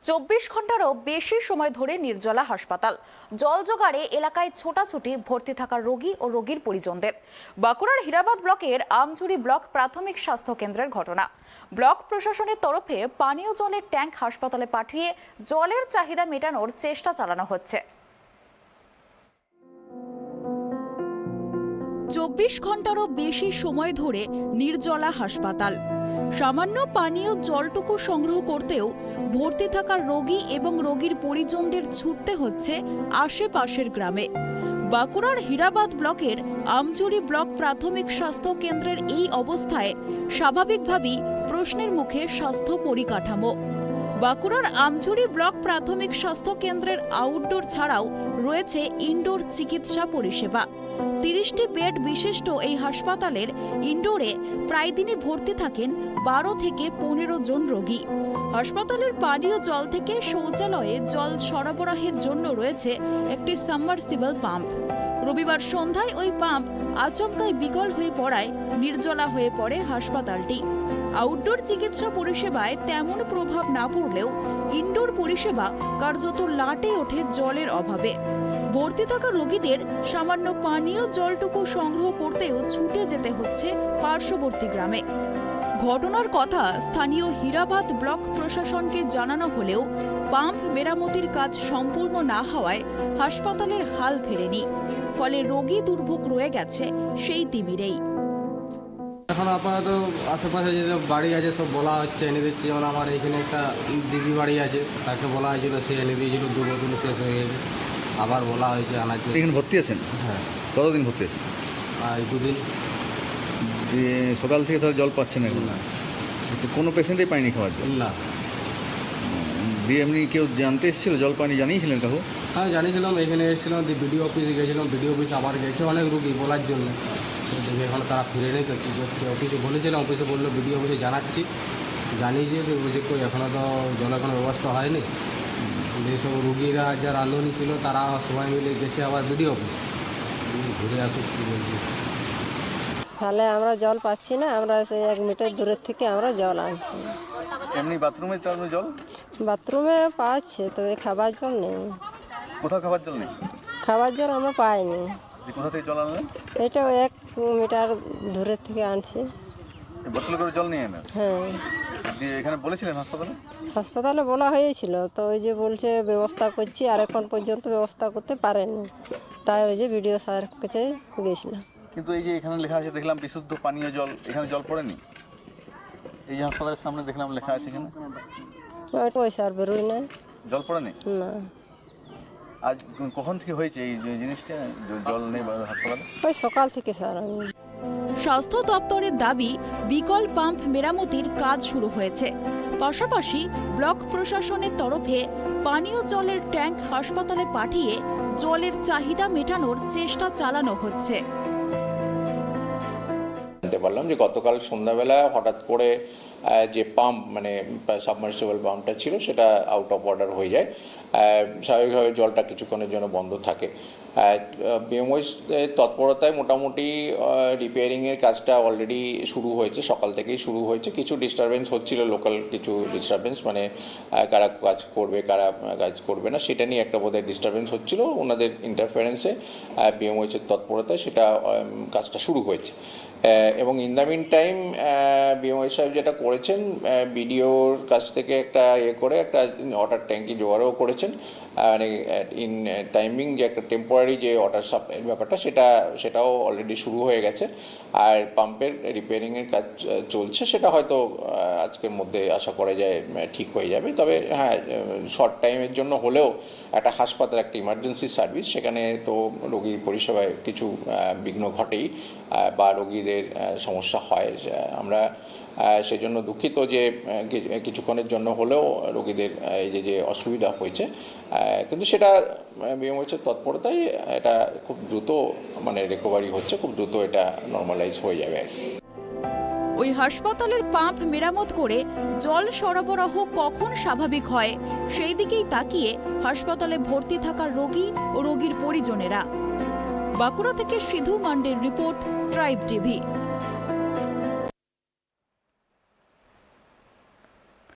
24 ঘন্টারও বেশি সময় ধরে নির্জলা হাসপাতাল। জল জোগাড়ে এলাকায় ছোটাছুটি ভর্তি থাকা রোগী ও রোগীর পরিজনদের। বাঁকুড়ার হীরাবাদ ব্লকের আমঝুরি ব্লক প্রাথমিক স্বাস্থ্য কেন্দ্রের ঘটনা। ব্লক প্রশাসনের তরফে পানীয় জলের ট্যাঙ্ক হাসপাতালে পাঠিয়ে জলের চাহিদা মেটানোর চেষ্টা চালানো হচ্ছে। 24 ঘন্টারও বেশি সময় ধরে নির্জলা হাসপাতাল। সামান্য পানীয় জলটুকু সংগ্রহ করতেও ভর্তি থাকা রোগী এবং রোগীর পরিজনদের ছুটতে হচ্ছে আশেপাশের গ্রামে। বাঁকুড়ার হীরাবাদ ব্লকের আমঝুরি ব্লক প্রাথমিক স্বাস্থ্য কেন্দ্রের এই অবস্থায় স্বাভাবিকভাবেই প্রশ্নের মুখে স্বাস্থ্য পরিকাঠামো। বাঁকুড়ার আমঝুরি ব্লক প্রাথমিক স্বাস্থ্য কেন্দ্রের আউটডোর ছাড়াও রয়েছে ইনডোর চিকিৎসা পরিষেবা। 30টি বেড বিশিষ্ট এই হাসপাতালের ইনডোরে প্রায় দিনে ভর্তি থাকেন 12 থেকে 15 জন রোগী। হাসপাতালের পানীয় জল থেকে শৌচালয়ে জল সরবরাহের জন্য রয়েছে একটি সাবমার্সিবল পাম্প। রবিবার সন্ধ্যায় ওই পাম্প আচমকাই বিকল হয়ে পড়ায় নির্জলা হয়ে পড়ে হাসপাতালটি। আউটডোর চিকিৎসা পরিষেবায় তেমন প্রভাব না পড়লেও ইনডোর পরিষেবা কার্যত লাটে ওঠে জলের অভাবে। ভর্তি থাকা রোগীদের সামান্য পানীয় জলটুকু সংগ্রহ করতেও ছুটে যেতে হচ্ছে পার্শ্ববর্তী গ্রামে। ঘটনার কথা স্থানীয় হীরাবাদ ব্লক প্রশাসনকে জানানো হলেও পাম্প মেরামতির কাজ সম্পূর্ণ না হওয়ায় হাসপাতালের হাল ফেরেনি। ফলে রোগী দুর্ভোগ রয়ে গেছে সেই তিমিরেই। এখন আপাতত আশেপাশে যে বাড়ি আছে সব বলা হচ্ছে এনে দিচ্ছি। যেমন আমার এখানে একটা দিদি বাড়ি আছে, তাকে বলা হয়েছিল, সে এনে দিয়েছিল, 2 বোতল শেষ হয়ে গেছে। আবার বলা হয়েছে আনার জন্য। এখানে ভর্তি আছেন? হ্যাঁ। কতদিন ভর্তি আছেন? 2 দিন। সকাল থেকে তাহলে জল পাচ্ছেন এখন? না, কোনো পেশেন্টই পায়নি খাওয়ার জল? না। দিয়ে এমনি কেউ জানতে এসেছিল, জল পানি জানিয়েছিলেন কাকু? হ্যাঁ, জানিয়েছিলাম। এখানে এসেছিলাম, বিডিও অফিসে গেছিলাম, বিডিও অফিস আবার গেছে অনেক রুগী বলার জন্য। দেখে এখন তারা ফিরে নেই, তো কী করছে। অফিসে বলেছিলাম, অফিসে বললো বিডিও অফিসে জানাচ্ছি, জানিয়ে যে বলছে কই এখনও তো জলের কোনো ব্যবস্থা হয়নি। যেসব রুগীরা যারা আন্দোলনী ছিল তারা সবাই মিলে গেছে আবার বিডিও অফিস, ঘুরে আসুক কী বলছি। তাহলে আমরা জল পাচ্ছি না, আমরা সেই 1 মিটার দূরের থেকে আমরা জল আনছি। এমনি বাথরুমে জল? বাথরুমে পাচ্ছে, তবে খাবার জল নেই। কোথাও খাবার জল নেই? খাবার জল আমরা পাইনি। কোথা থেকে জল আনলেন? এটাও 1 মিটার দূরের থেকে আনছি। বোতল করে জল নিয়ে এলেন? হ্যাঁ। দিয়ে এখানে বলেছিলেন হাসপাতালে? হাসপাতালে বলা হয়েছিল, তো ওই যে বলছে ব্যবস্থা করছি, আর এখন পর্যন্ত ব্যবস্থা করতে পারেনি। তাই ওই যে বিডিও স্যারের কাছে গেছিলাম। কিন্তু এই যে এখানে লেখা আছে দেখলাম বিশুদ্ধ পানীয় জল, এখানে জল পড়েনি? এই যে হাসপাতালের সামনে দেখলাম লেখা আছে এখানে ওই স্যার বেরোই না। জল পড়েনি? না। আজ কখন থেকে হয়েছে এই জিনিসটা, জল নেই হাসপাতালে? ওই সকাল থেকে স্যার। স্বাস্থ্য দপ্তরের দাবি বিকল পাম্প মেরামতির কাজ শুরু হয়েছে। পাশাপাশি ব্লক প্রশাসনের তরফে পানীয় জলের ট্যাঙ্ক হাসপাতালে পাঠিয়ে জলের চাহিদা মেটানোর চেষ্টা চালানো হচ্ছে। জানতে পারলাম যে গতকাল সন্ধ্যাবেলা হঠাৎ করে যে পাম্প মানে সাবমার্সিবল পাম্পটা ছিল সেটা আউট অফ অর্ডার হয়ে যায়। স্বাভাবিকভাবে জলটা কিছুক্ষণের জন্য বন্ধ থাকে। বিএমওই তৎপরতায় মোটামুটি রিপেয়ারিংয়ের কাজটা অলরেডি শুরু হয়েছে, সকাল থেকেই শুরু হয়েছে। কিছু ডিস্টারবেন্স হচ্ছিল, লোকাল কিছু ডিস্টারবেন্স, মানে কারা কাজ করবে কারা কাজ করবে না সেটা নিয়ে একটা বোধহয় ডিস্টারবেন্স হচ্ছিল। ওনাদের ইন্টারফারেন্সে বিএমওইয়ের তৎপরতায় সেটা কাজটা শুরু হয়েছে। এবং in the meantime BMOE সাহেব যেটা করেছেন, বিডিওর কাছ থেকে একটা করে একটা ওয়াটার ট্যাঙ্কি জোগাড়ও করেছেন। মানে ইন টাইমিং যে একটা টেম্পোরারি যে ওয়াটার সাপ্লাইয়ের ব্যাপারটা সেটাও অলরেডি শুরু হয়ে গেছে। আর পাম্পের রিপেয়ারিংয়ের কাজ চলছে, সেটা হয়তো আজকের মধ্যে আশা করা যায় ঠিক হয়ে যাবে। তবে হ্যাঁ, শর্ট টাইমের জন্য হলেও একটা হাসপাতাল একটা ইমার্জেন্সি সার্ভিস, সেখানে তো রোগীর পরিষেবায় কিছু বিঘ্ন ঘটেই বা রোগীদের সমস্যা হয়। আমরা সেই জন্য দুঃখিত যে কিছুক্ষণের জন্য হলেও রোগীদের এই যে অসুবিধা হয়েছে, কিন্তু সেটা বিএমওইয়ের তৎপরতায় এটা খুব দ্রুত মানে রিকভারি হচ্ছে, খুব দ্রুত এটা নর্মালাইজ হয়ে যাবে আর কি। ওই হাসপাতালের পাম্প মেরামত করে জল সরবরাহ কখন স্বাভাবিক হয় সেই দিকেই তাকিয়ে হাসপাতালে ভর্তি থাকা রোগী ও রোগীর পরিজনেরা। বাঁকুড়া থেকে সিধু মান্ডের রিপোর্ট, ট্রাইব টিভি।